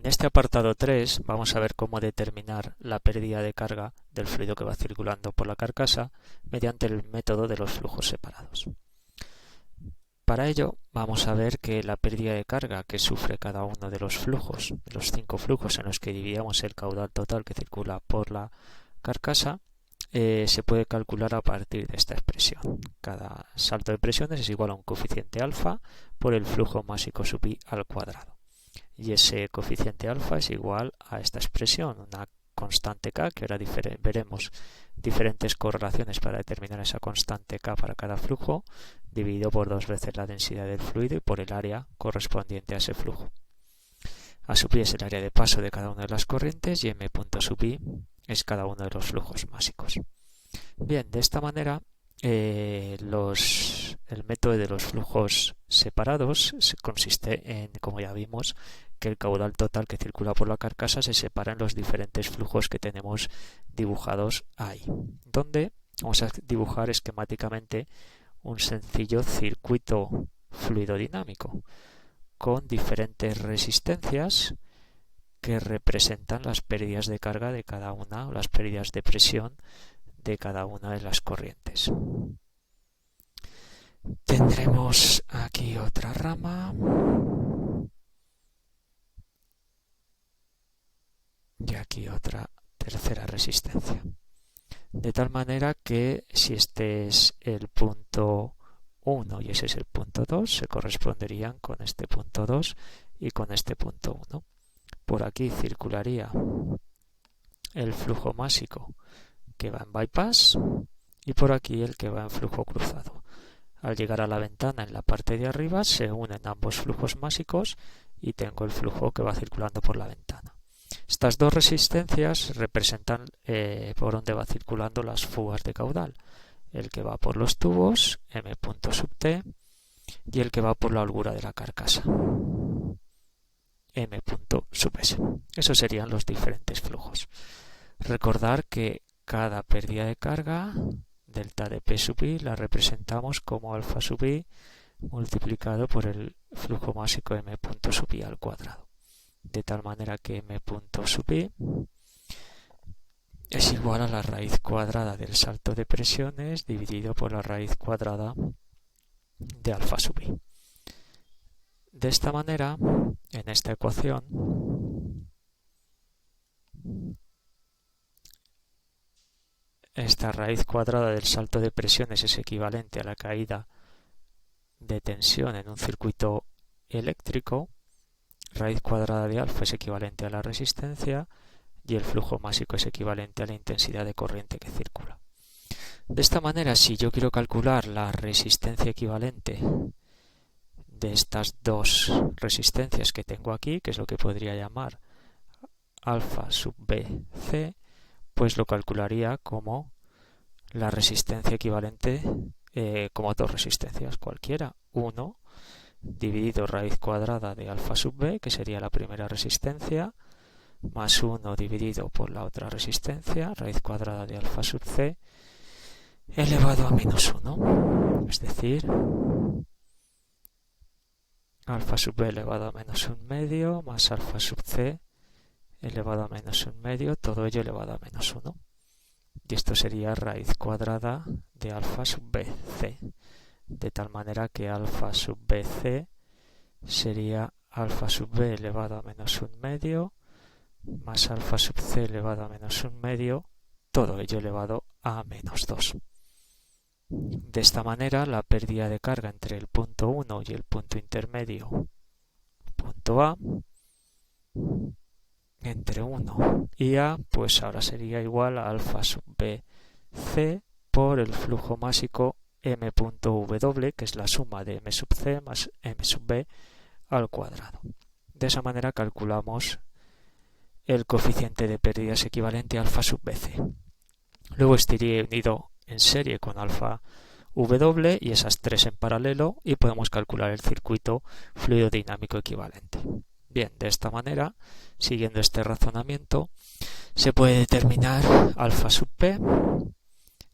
En este apartado 3 vamos a ver cómo determinar la pérdida de carga del fluido que va circulando por la carcasa mediante el método de los flujos separados. Para ello vamos a ver que la pérdida de carga que sufre cada uno de los flujos, de los 5 flujos en los que dividimos el caudal total que circula por la carcasa, se puede calcular a partir de esta expresión. Cada salto de presiones es igual a un coeficiente alfa por el flujo másico sub i al cuadrado. Y ese coeficiente alfa es igual a esta expresión, una constante k, que ahora veremos diferentes correlaciones para determinar esa constante k para cada flujo, dividido por 2 veces la densidad del fluido y por el área correspondiente a ese flujo. A sub i es el área de paso de cada una de las corrientes y m punto sub i es cada uno de los flujos másicos. Bien, de esta manera el método de los flujos separados consiste en, como ya vimos, que el caudal total que circula por la carcasa se separa en los diferentes flujos que tenemos dibujados ahí, donde vamos a dibujar esquemáticamente un sencillo circuito fluidodinámico con diferentes resistencias que representan las pérdidas de carga de cada una, o las pérdidas de presión de cada una de las corrientes. Tendremos aquí otra rama y aquí otra tercera resistencia. De tal manera que si este es el punto 1 y ese es el punto 2, se corresponderían con este punto 2 y con este punto 1. Por aquí circularía el flujo másico que va en bypass y por aquí el que va en flujo cruzado. Al llegar a la ventana en la parte de arriba se unen ambos flujos másicos y tengo el flujo que va circulando por la ventana. Estas dos resistencias representan por donde va circulando las fugas de caudal. El que va por los tubos, m punto sub t, y el que va por la holgura de la carcasa, m punto sub s. Esos serían los diferentes flujos. Recordar que cada pérdida de carga, delta de P sub i, la representamos como alfa sub i multiplicado por el flujo másico m punto sub i al cuadrado. De tal manera que m punto sub i es igual a la raíz cuadrada del salto de presiones dividido por la raíz cuadrada de alfa sub i. De esta manera, en esta ecuación, esta raíz cuadrada del salto de presiones es equivalente a la caída de tensión en un circuito eléctrico, raíz cuadrada de alfa es equivalente a la resistencia y el flujo másico es equivalente a la intensidad de corriente que circula. De esta manera, si yo quiero calcular la resistencia equivalente de estas dos resistencias que tengo aquí, que es lo que podría llamar alfa sub b c, pues lo calcularía como la resistencia equivalente, como dos resistencias cualquiera, 1 dividido raíz cuadrada de alfa sub b, que sería la primera resistencia, más 1 dividido por la otra resistencia, raíz cuadrada de alfa sub c, elevado a menos 1, es decir, alfa sub b elevado a menos 1/2 más alfa sub c elevado a menos 1/2, todo ello elevado a menos 1. Y esto sería raíz cuadrada de alfa sub bc, de tal manera que alfa sub bc sería alfa sub b elevado a menos 1/2 más alfa sub c elevado a menos 1/2, todo ello elevado a menos 2. De esta manera, la pérdida de carga entre el punto 1 y el punto intermedio, punto A, entre 1 y A, pues ahora sería igual a alfa sub b c por el flujo másico m punto w, que es la suma de m sub c más m sub b al cuadrado. De esa manera calculamos el coeficiente de pérdidas equivalente a alfa sub bc. Luego estaría unido en serie con alfa w y esas tres en paralelo y podemos calcular el circuito fluidodinámico equivalente. Bien, de esta manera, siguiendo este razonamiento, se puede determinar alfa sub p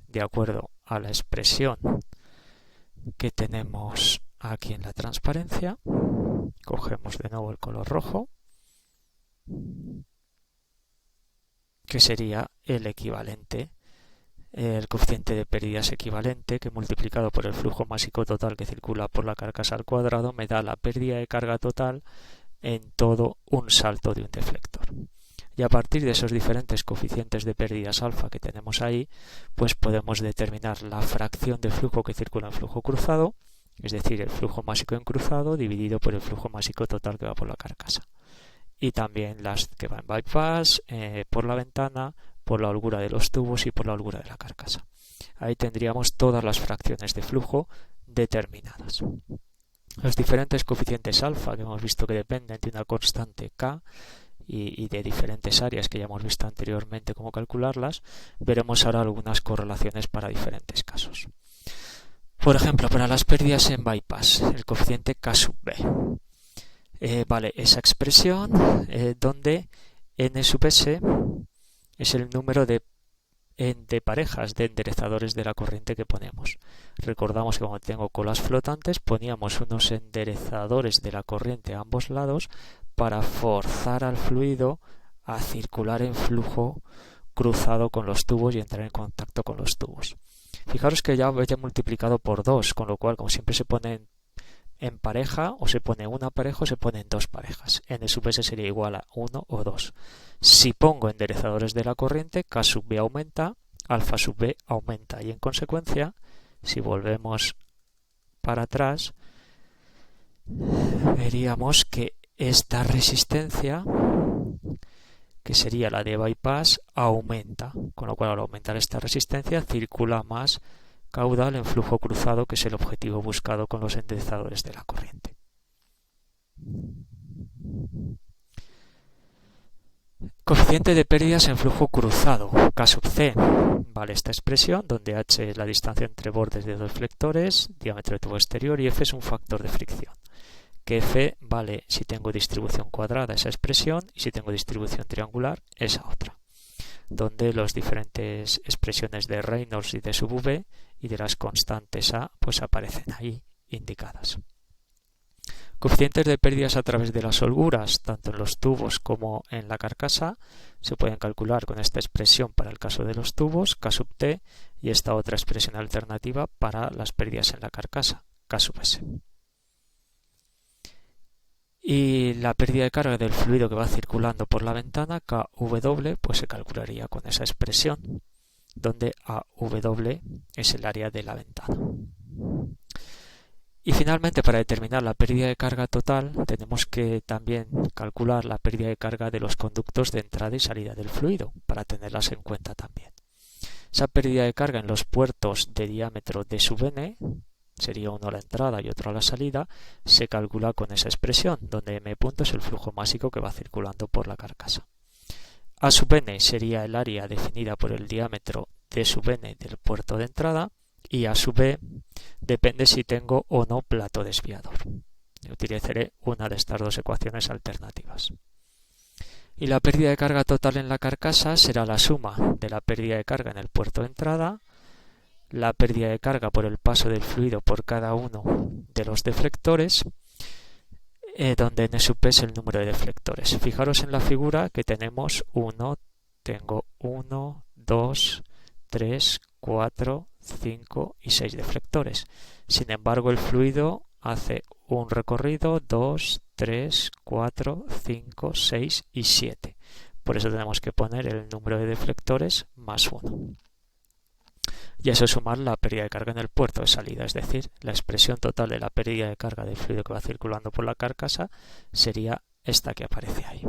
de acuerdo a la expresión que tenemos aquí en la transparencia. Cogemos de nuevo el color rojo que sería el equivalente, el coeficiente de pérdidas equivalente, que multiplicado por el flujo másico total que circula por la carcasa al cuadrado me da la pérdida de carga total en todo un salto de un deflector. Y a partir de esos diferentes coeficientes de pérdidas alfa que tenemos ahí, pues podemos determinar la fracción de flujo que circula en flujo cruzado, es decir, el flujo másico en cruzado dividido por el flujo másico total que va por la carcasa. Y también las que van en bypass, por la ventana, por la holgura de los tubos y por la holgura de la carcasa. Ahí tendríamos todas las fracciones de flujo determinadas. Los diferentes coeficientes alfa que hemos visto que dependen de una constante K y de diferentes áreas que ya hemos visto anteriormente cómo calcularlas, veremos ahora algunas correlaciones para diferentes casos. Por ejemplo, para las pérdidas en bypass, el coeficiente K sub B. Vale, esa expresión donde n sub s es el número de parejas de enderezadores de la corriente que ponemos. Recordamos que cuando tengo colas flotantes poníamos unos enderezadores de la corriente a ambos lados para forzar al fluido a circular en flujo cruzado con los tubos y entrar en contacto con los tubos. Fijaros que ya he multiplicado por 2, con lo cual, como siempre se pone en pareja, o se pone una pareja o se ponen dos parejas. N sub s sería igual a 1 o 2. Si pongo enderezadores de la corriente, K sub B aumenta, alfa sub B aumenta, y en consecuencia, si volvemos para atrás, veríamos que esta resistencia, que sería la de bypass, aumenta, con lo cual al aumentar esta resistencia circula más caudal en flujo cruzado, que es el objetivo buscado con los enderezadores de la corriente. Coeficiente de pérdidas en flujo cruzado, K sub C, vale esta expresión, donde H es la distancia entre bordes de dos deflectores, diámetro de tubo exterior, y F es un factor de fricción. Que F vale si tengo distribución cuadrada esa expresión y si tengo distribución triangular esa otra, donde las diferentes expresiones de Reynolds y de sub V y de las constantes A pues aparecen ahí indicadas. Coeficientes de pérdidas a través de las holguras, tanto en los tubos como en la carcasa, se pueden calcular con esta expresión para el caso de los tubos, K sub T, y esta otra expresión alternativa para las pérdidas en la carcasa, K sub S. Y la pérdida de carga del fluido que va circulando por la ventana, KW, pues se calcularía con esa expresión, donde AW es el área de la ventana. Y finalmente, para determinar la pérdida de carga total, tenemos que también calcular la pérdida de carga de los conductos de entrada y salida del fluido, para tenerlas en cuenta también. Esa pérdida de carga en los puertos de diámetro D sub n, sería uno a la entrada y otro a la salida, se calcula con esa expresión, donde m punto es el flujo másico que va circulando por la carcasa. A sub n sería el área definida por el diámetro D sub n del puerto de entrada, y A sub b depende si tengo o no plato desviador. Utilizaré una de estas dos ecuaciones alternativas. Y la pérdida de carga total en la carcasa será la suma de la pérdida de carga en el puerto de entrada, la pérdida de carga por el paso del fluido por cada uno de los deflectores, donde n sub p es el número de deflectores. Fijaros en la figura que tengo 1, 2, 3, 4, 5 y 6 deflectores. Sin embargo, el fluido hace un recorrido 2, 3, 4, 5, 6 y 7. Por eso tenemos que poner el número de deflectores más 1. Y eso es sumar la pérdida de carga en el puerto de salida, es decir, la expresión total de la pérdida de carga del fluido que va circulando por la carcasa sería esta que aparece ahí.